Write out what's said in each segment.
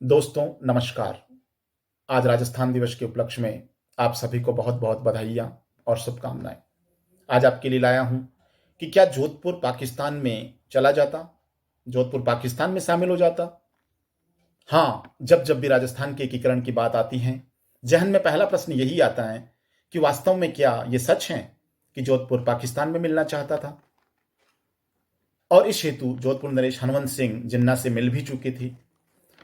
दोस्तों नमस्कार। आज राजस्थान दिवस के उपलक्ष्य में आप सभी को बहुत-बहुत बधाइयाँ और शुभकामनाएँ। आज आपके लिए लाया हूँ कि क्या जोधपुर पाकिस्तान में चला जाता? जोधपुर पाकिस्तान में शामिल हो जाता? हाँ, जब भी राजस्थान के एकीकरण की बात आती है, ज़हन में पहला प्रश्न यही आता है कि वास्तव में क्या ये सच है कि जोधपुर पाकिस्तान में मिलना चाहता था? और इस हेतु जोधपुर नरेश हनवंत सिंह जिन्ना से मिल भी चुके थे।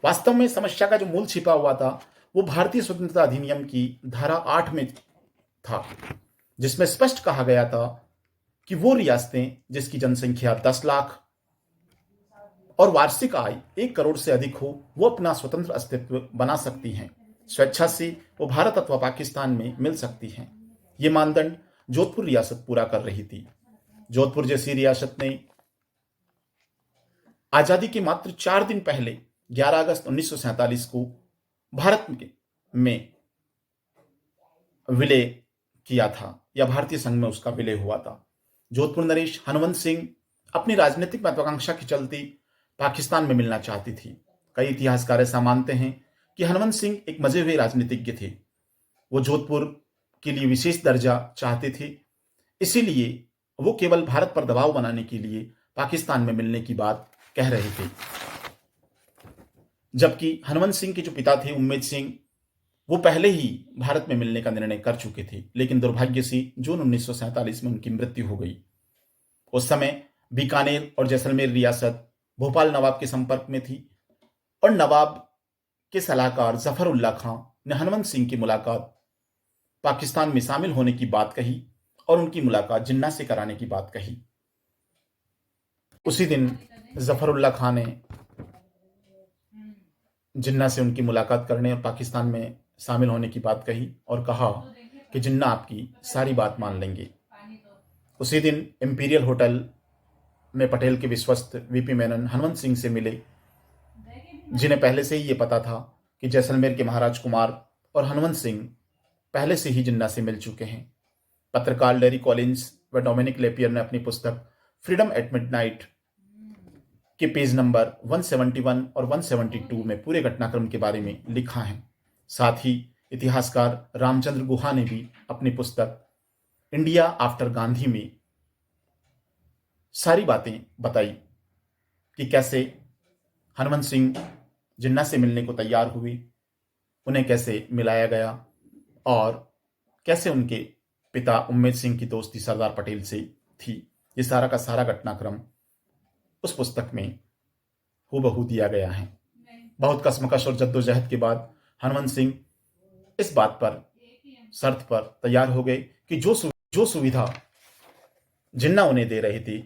वास्तव में समस्या का जो मूल छिपा हुआ था वो भारतीय स्वतंत्रता अधिनियम की धारा 8 में था, जिसमें स्पष्ट कहा गया था कि वो रियासतें जिसकी जनसंख्या 10 लाख और वार्षिक आय 1 करोड़ से अधिक हो वो अपना स्वतंत्र अस्तित्व बना सकती हैं। स्वेच्छा से वो भारत अथवा पाकिस्तान में मिल सकती हैं। ये मानदंड जोधपुर रियासत पूरा कर रही थी। जोधपुर जैसी रियासत ने आजादी के मात्र 4 दिन पहले 11 अगस्त 1947 को भारत में विलय किया था या भारतीय संघ में उसका विलय हुआ था। जोधपुर नरेश हनवंत सिंह अपनी राजनीतिक महत्वाकांक्षा के चलते पाकिस्तान में मिलना चाहती थी। कई इतिहासकार ऐसा मानते हैं कि हनवंत सिंह एक मजे हुए राजनीतिज्ञ थे। वो जोधपुर के लिए विशेष दर्जा चाहते थे, इसीलिए वो केवल भारत पर दबाव बनाने के लिए पाकिस्तान में मिलने की बात कह रहे थे। जबकि हनवंत सिंह के जो पिता थे उम्मेद सिंह, वो पहले ही भारत में मिलने का निर्णय कर चुके थे, लेकिन दुर्भाग्य से जून 1947 में उनकी मृत्यु हो गई। उस समय बीकानेर और जैसलमेर रियासत भोपाल नवाब के संपर्क में थी और नवाब के सलाहकार जफर उल्ला खां ने हनवंत सिंह की मुलाकात पाकिस्तान में शामिल होने की बात कही और उनकी मुलाकात जिन्ना से कराने की बात कही। उसी दिन जफर उल्ला खां ने जिन्ना से उनकी मुलाकात करने और पाकिस्तान में शामिल होने की बात कही और कहा कि जिन्ना आपकी सारी बात मान लेंगे। उसी दिन इंपीरियल होटल में पटेल के विश्वस्त वीपी मेनन हनवंत सिंह से मिले, जिन्हें पहले से ही ये पता था कि जैसलमेर के महाराज कुमार और हनवंत सिंह पहले से ही जिन्ना से मिल चुके हैं। पत्रकार लैरी कॉलिंस व डोमिनिक लेपियर ने अपनी पुस्तक फ्रीडम एट मिडनाइट के पेज नंबर 171 और 172 में पूरे घटनाक्रम के बारे में लिखा है। साथ ही इतिहासकार रामचंद्र गुहा ने भी अपनी पुस्तक इंडिया आफ्टर गांधी में सारी बातें बताई कि कैसे हनवंत सिंह जिन्ना से मिलने को तैयार हुए, उन्हें कैसे मिलाया गया और कैसे उनके पिता उम्मेद सिंह की दोस्ती सरदार पटेल से थी। ये सारा का सारा घटनाक्रम उस पुस्तक में हूबहू दिया गया है। बहुत कश्मकश और जद्दोजहद के बाद हनवंत सिंह इस बात पर शर्त पर तैयार हो गए कि जो सुविधा जिन्ना उन्हें दे रहे थे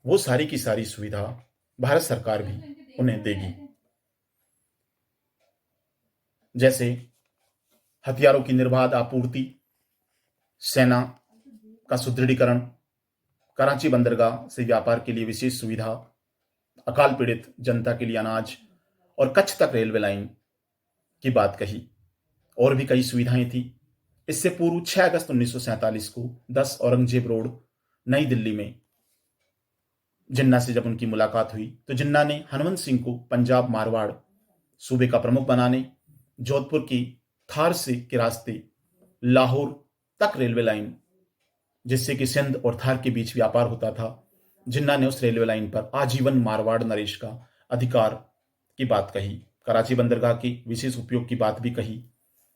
वो सारी की सारी सुविधा भारत सरकार भी उन्हें देगी, जैसे हथियारों की निर्बाध आपूर्ति, सेना का सुदृढ़ीकरण, कराची बंदरगाह से व्यापार के लिए विशेष सुविधा, अकाल पीड़ित जनता के लिए अनाज और कच्छ तक रेलवे लाइन की बात कही। और भी कई सुविधाएं थी। इससे पूर्व 6 अगस्त 1947 को 10 औरंगजेब रोड नई दिल्ली में जिन्ना से जब उनकी मुलाकात हुई तो जिन्ना ने हनवंत सिंह को पंजाब मारवाड़ सूबे का प्रमुख बनाने, जोधपुर की थार से के रास्ते लाहौर तक रेलवे लाइन, जिससे कि सिंध और थार के बीच व्यापार होता था, जिन्ना ने उस रेलवे लाइन पर आजीवन मारवाड़ नरेश का अधिकार की बात कही। कराची बंदरगाह की विशेष उपयोग की बात भी कही।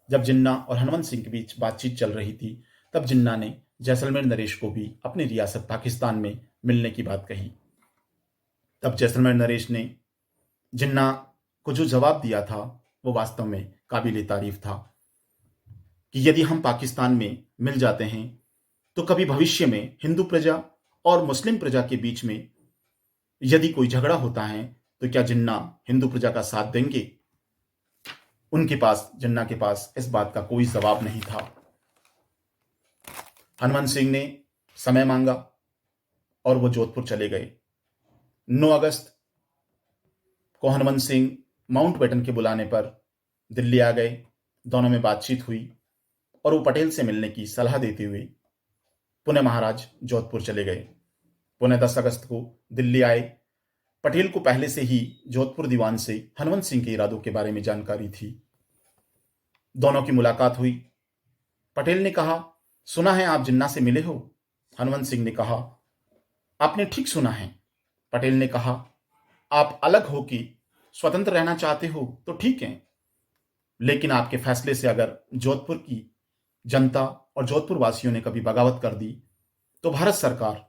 जब जिन्ना और हनवंत सिंह के बीच बातचीत चल रही थी तब जिन्ना ने जैसलमेर नरेश को भी अपनी रियासत पाकिस्तान में मिलने की बात कही। तब जैसलमेर नरेश ने जिन्ना को जो जवाब दिया था वो वास्तव में काबिल तारीफ था कि यदि हम पाकिस्तान में मिल जाते हैं तो कभी भविष्य में हिंदू प्रजा और मुस्लिम प्रजा के बीच में यदि कोई झगड़ा होता है तो क्या जिन्ना हिंदू प्रजा का साथ देंगे? जिन्ना के पास इस बात का कोई जवाब नहीं था। हनवंत सिंह ने समय मांगा और वो जोधपुर चले गए। 9 अगस्त को हनवंत सिंह माउंटबेटन के बुलाने पर दिल्ली आ गए। दोनों में बातचीत हुई और वो पटेल से मिलने की सलाह देते हुए पुणे महाराज जोधपुर चले गए। पुणे 10 अगस्त को दिल्ली आए पटेल को पहले से ही जोधपुर दीवान से हनवंत सिंह के इरादों के बारे में जानकारी थी। दोनों की मुलाकात हुई। पटेल ने कहा, सुना है आप जिन्ना से मिले हो। हनवंत सिंह ने कहा, आपने ठीक सुना है। पटेल ने कहा, आप अलग हो कि स्वतंत्र रहना चाहते हो तो ठीक है, लेकिन आपके फैसले से अगर जोधपुर की जनता और जोधपुर वासियों ने कभी बगावत कर दी तो भारत सरकार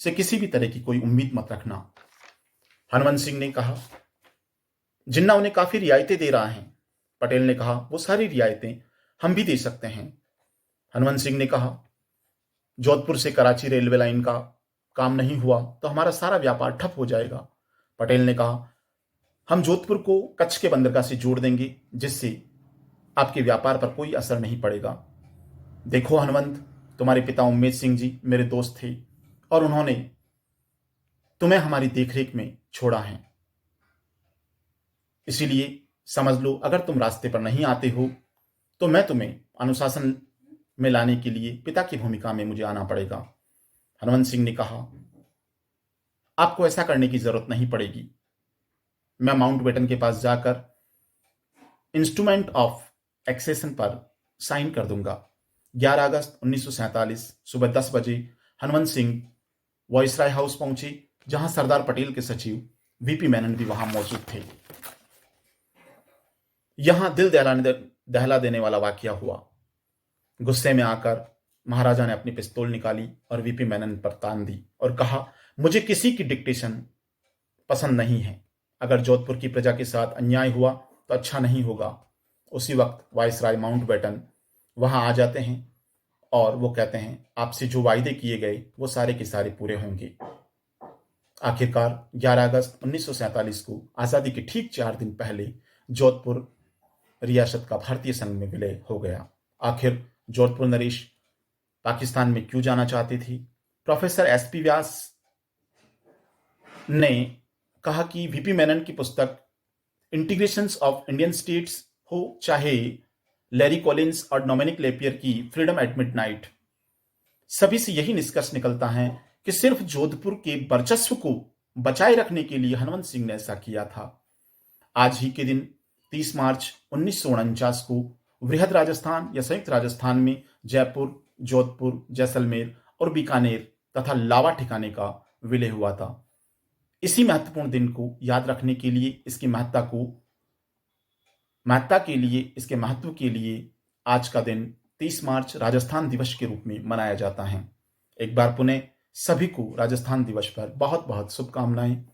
से किसी भी तरह की कोई उम्मीद मत रखना। हनवंत सिंह ने कहा, जिन्ना उन्हें काफी रियायतें दे रहा है। पटेल ने कहा, वो सारी रियायतें हम भी दे सकते हैं। हनवंत सिंह ने कहा, जोधपुर से कराची रेलवे लाइन का काम नहीं हुआ तो हमारा सारा व्यापार ठप हो जाएगा। पटेल ने कहा, हम जोधपुर को कच्छ के बंदरगाह से जोड़ देंगे जिससे आपके व्यापार पर कोई असर नहीं पड़ेगा। देखो हनवंत, तुम्हारे पिता उम्मेद सिंह जी मेरे दोस्त थे और उन्होंने तुम्हें हमारी देखरेख में छोड़ा है, इसीलिए समझ लो अगर तुम रास्ते पर नहीं आते हो तो मैं तुम्हें अनुशासन में लाने के लिए पिता की भूमिका में मुझे आना पड़ेगा। हनवंत सिंह ने कहा, आपको ऐसा करने की जरूरत नहीं पड़ेगी। मैं माउंटबेटन के पास जाकर इंस्ट्रूमेंट ऑफ एक्सेशन पर साइन कर दूंगा। 11 अगस्त 1947 सुबह 10 बजे हनवंत सिंह वायसराय हाउस पहुंचे, जहां सरदार पटेल के सचिव वीपी मेनन भी वहां मौजूद थे। यहां दिल दहला देने वाला वाकया हुआ। गुस्से में आकर महाराजा ने अपनी पिस्तौल निकाली और वीपी मेनन पर तान दी और कहा, मुझे किसी की डिक्टेशन पसंद नहीं है। अगर जोधपुर की प्रजा के साथ अन्याय हुआ तो अच्छा नहीं होगा। उसी वक्त वायसराय माउंटबेटन वहां आ जाते हैं और वो कहते हैं, आपसे जो वायदे किए गए वो सारे के सारे पूरे होंगे। आखिरकार 11 अगस्त 1947 को आजादी के ठीक 4 दिन पहले जोधपुर रियासत का भारतीय संघ में विलय हो गया। आखिर जोधपुर नरेश पाकिस्तान में क्यों जाना चाहते थे? प्रोफेसर एसपी व्यास ने कहा कि वीपी मेनन की पुस्तक इंटीग्रेशंस ऑफ इंडियन स्टेट्स हो, चाहे लैरी कॉलिंस और डोमिनिक लेपियर की फ्रीडम एट मिडनाइट, सभी से यही निष्कर्ष निकलता है कि सिर्फ जोधपुर के वर्चस्व को बचाए रखने के लिए हनवंत सिंह ने ऐसा किया था। आज ही के दिन 30 मार्च 1949 को वृहद राजस्थान या संयुक्त राजस्थान में जयपुर, जोधपुर, जैसलमेर और बीकानेर तथा लावा ठिकाने का विलय हुआ था। इसी महत्वपूर्ण दिन को याद रखने के लिए, इसकी इसके महत्व के लिए आज का दिन 30 मार्च राजस्थान दिवस के रूप में मनाया जाता है। एक बार पुनः सभी को राजस्थान दिवस पर बहुत बहुत शुभकामनाएं।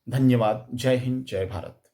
धन्यवाद। जय हिंद, जय भारत।